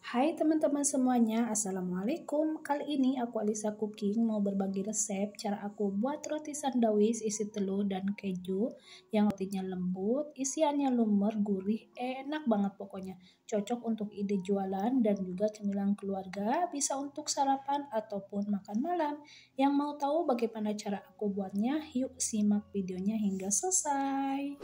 Hai teman-teman semuanya, Assalamualaikum. Kali ini aku Alisa Cooking mau berbagi resep cara aku buat roti sandwich isi telur dan keju yang rotinya lembut, isiannya lumer, gurih, enak banget pokoknya. Cocok untuk ide jualan dan juga cemilan keluarga, bisa untuk sarapan ataupun makan malam. Yang mau tahu bagaimana cara aku buatnya? Yuk simak videonya hingga selesai.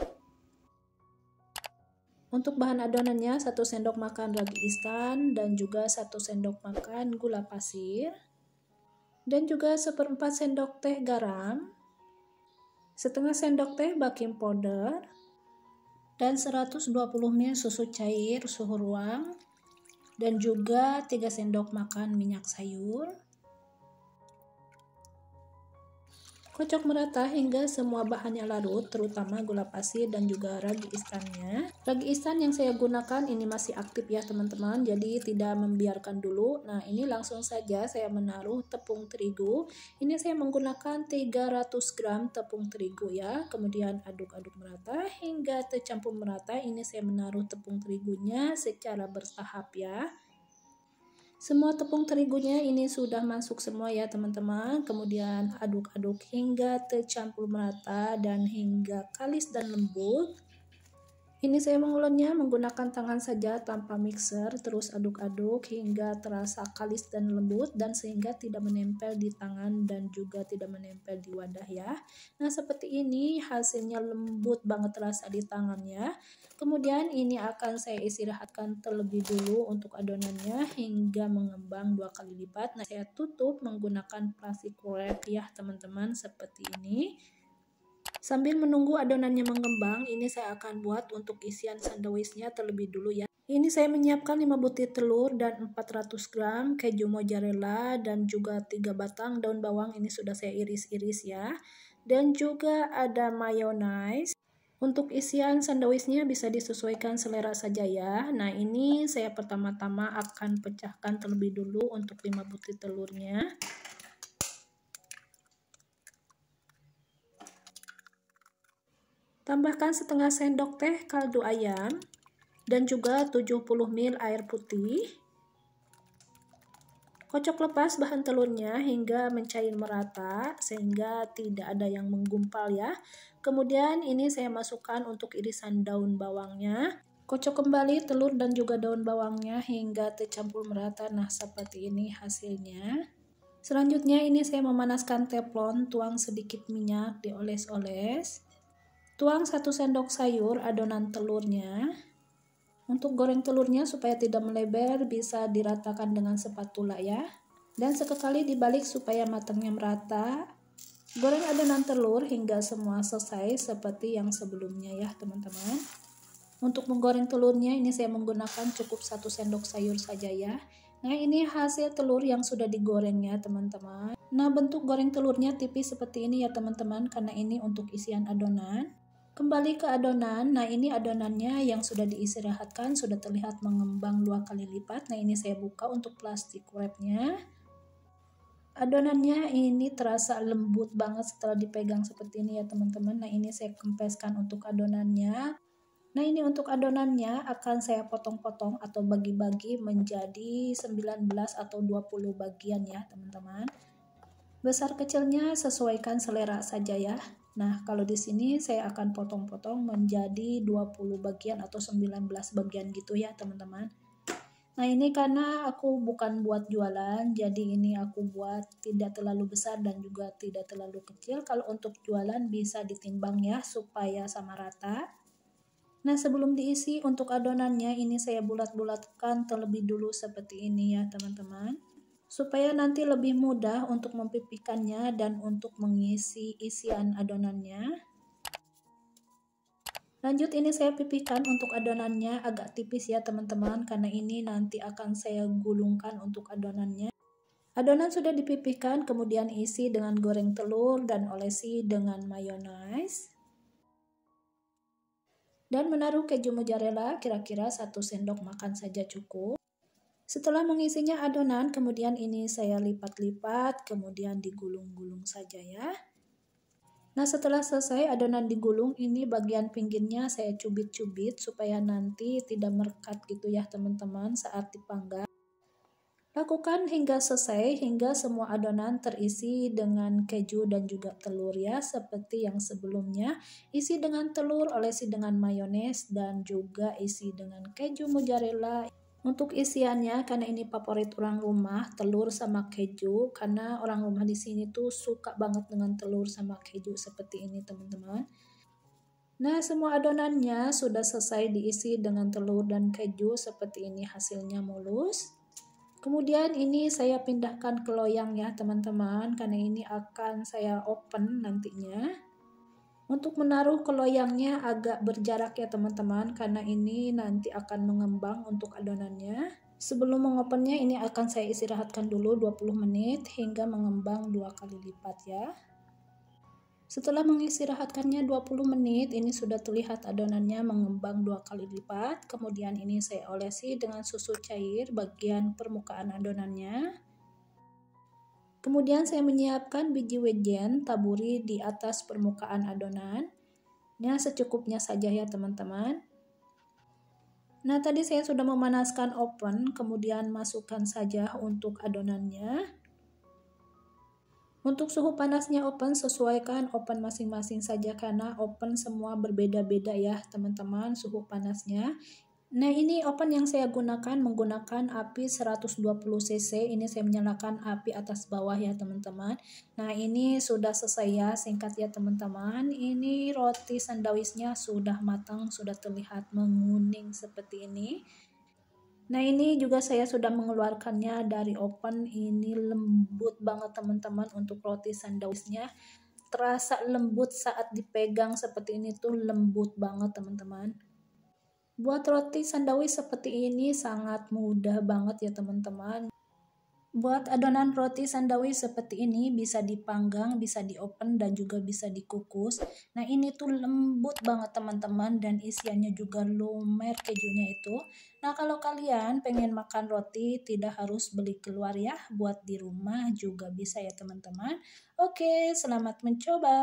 Untuk bahan adonannya 1 sendok makan ragi instan dan juga 1 sendok makan gula pasir dan juga 1/4 sendok teh garam, setengah sendok teh baking powder dan 120 ml susu cair suhu ruang dan juga 3 sendok makan minyak sayur. Kocok merata hingga semua bahannya larut, terutama gula pasir dan juga ragi instannya. Ragi instan yang saya gunakan ini masih aktif ya teman-teman, jadi tidak membiarkan dulu. Nah ini langsung saja saya menaruh tepung terigu. Ini saya menggunakan 300 gram tepung terigu ya. Kemudian aduk-aduk merata hingga tercampur merata. Ini saya menaruh tepung terigunya secara bertahap ya. Semua tepung terigunya ini sudah masuk semua ya teman-teman. Kemudian aduk-aduk hingga tercampur merata dan hingga kalis dan lembut. Ini saya mengulurnya menggunakan tangan saja tanpa mixer, terus aduk-aduk hingga terasa kalis dan lembut dan sehingga tidak menempel di tangan dan juga tidak menempel di wadah ya. Nah seperti ini hasilnya lembut banget terasa di tangan ya. Kemudian ini akan saya istirahatkan terlebih dulu untuk adonannya hingga mengembang 2 kali lipat. Nah saya tutup menggunakan plastik wrap ya teman-teman seperti ini. Sambil menunggu adonannya mengembang, ini saya akan buat untuk isian sandwichnya terlebih dulu ya. Ini saya menyiapkan 5 butir telur dan 400 gram keju mozzarella dan juga 3 batang daun bawang, ini sudah saya iris-iris ya. Dan juga ada mayonnaise. Untuk isian sandwichnya bisa disesuaikan selera saja ya. Nah ini saya pertama-tama akan pecahkan terlebih dulu untuk 5 butir telurnya. Tambahkan setengah sendok teh kaldu ayam dan juga 70 ml air putih. Kocok lepas bahan telurnya hingga mencair merata sehingga tidak ada yang menggumpal ya. Kemudian ini saya masukkan untuk irisan daun bawangnya. Kocok kembali telur dan juga daun bawangnya hingga tercampur merata. Nah seperti ini hasilnya. Selanjutnya ini saya memanaskan teflon, tuang sedikit minyak, dioles-oles. Tuang 1 sendok sayur adonan telurnya. Untuk goreng telurnya supaya tidak melebar bisa diratakan dengan spatula ya. Dan sekali dibalik supaya matangnya merata. Goreng adonan telur hingga semua selesai seperti yang sebelumnya ya teman-teman. Untuk menggoreng telurnya ini saya menggunakan cukup 1 sendok sayur saja ya. Nah ini hasil telur yang sudah digorengnya teman-teman. Nah bentuk goreng telurnya tipis seperti ini ya teman-teman karena ini untuk isian adonan. Kembali ke adonan, nah ini adonannya yang sudah diistirahatkan sudah terlihat mengembang 2 kali lipat. Nah ini saya buka untuk plastik wrapnya. Adonannya ini terasa lembut banget setelah dipegang seperti ini ya teman-teman. Nah ini saya kempeskan untuk adonannya. Nah ini untuk adonannya akan saya potong-potong atau bagi-bagi menjadi 19 atau 20 bagian ya teman-teman. Besar kecilnya sesuaikan selera saja ya. Nah, kalau di sini saya akan potong-potong menjadi 20 bagian atau 19 bagian gitu ya, teman-teman. Nah, ini karena aku bukan buat jualan, jadi ini aku buat tidak terlalu besar dan juga tidak terlalu kecil. Kalau untuk jualan bisa ditimbang ya, supaya sama rata. Nah, sebelum diisi untuk adonannya, ini saya bulat-bulatkan terlebih dulu seperti ini ya, teman-teman. Supaya nanti lebih mudah untuk memipihkannya dan untuk mengisi isian adonannya. Lanjut ini saya pipihkan untuk adonannya agak tipis ya teman-teman karena ini nanti akan saya gulungkan untuk adonannya. Adonan sudah dipipihkan kemudian isi dengan goreng telur dan olesi dengan mayonnaise. Dan menaruh keju mozzarella kira-kira 1 sendok makan saja cukup. Setelah mengisinya adonan, kemudian ini saya lipat-lipat, kemudian digulung-gulung saja ya. Nah setelah selesai adonan digulung, ini bagian pinggirnya saya cubit-cubit supaya nanti tidak merekat gitu ya teman-teman saat dipanggang. Lakukan hingga selesai, hingga semua adonan terisi dengan keju dan juga telur ya, seperti yang sebelumnya. Isi dengan telur, olesi dengan mayones, dan juga isi dengan keju mozzarella. Untuk isiannya, karena ini favorit orang rumah, telur sama keju, karena orang rumah di sini tuh suka banget dengan telur sama keju seperti ini teman-teman. Nah, semua adonannya sudah selesai diisi dengan telur dan keju seperti ini, hasilnya mulus. Kemudian ini saya pindahkan ke loyang ya teman-teman, karena ini akan saya open nantinya. Untuk menaruh ke loyangnya agak berjarak ya teman-teman, karena ini nanti akan mengembang untuk adonannya. Sebelum mengopennya ini akan saya istirahatkan dulu 20 menit hingga mengembang 2 kali lipat ya. Setelah mengistirahatkannya 20 menit, ini sudah terlihat adonannya mengembang 2 kali lipat. Kemudian ini saya olesi dengan susu cair bagian permukaan adonannya. Kemudian saya menyiapkan biji wijen, taburi di atas permukaan adonan. Nah, secukupnya saja ya teman-teman. Nah, tadi saya sudah memanaskan oven, kemudian masukkan saja untuk adonannya. Untuk suhu panasnya oven, sesuaikan oven masing-masing saja karena oven semua berbeda-beda ya teman-teman suhu panasnya. Nah, ini oven yang saya gunakan menggunakan api 120 cc. Ini saya menyalakan api atas bawah ya teman-teman. Nah, ini sudah selesai ya, singkat ya teman-teman. Ini roti sandawisnya sudah matang, sudah terlihat menguning seperti ini. Nah, ini juga saya sudah mengeluarkannya dari oven. Ini lembut banget teman-teman untuk roti sandawisnya. Terasa lembut saat dipegang seperti ini tuh lembut banget teman-teman. Buat roti sandwich seperti ini sangat mudah banget ya teman-teman. Buat adonan roti sandwich seperti ini bisa dipanggang, bisa diopen dan juga bisa dikukus. Nah, ini tuh lembut banget teman-teman dan isiannya juga lumer kejunya itu. Nah, kalau kalian pengen makan roti tidak harus beli keluar ya, buat di rumah juga bisa ya teman-teman. Oke, selamat mencoba.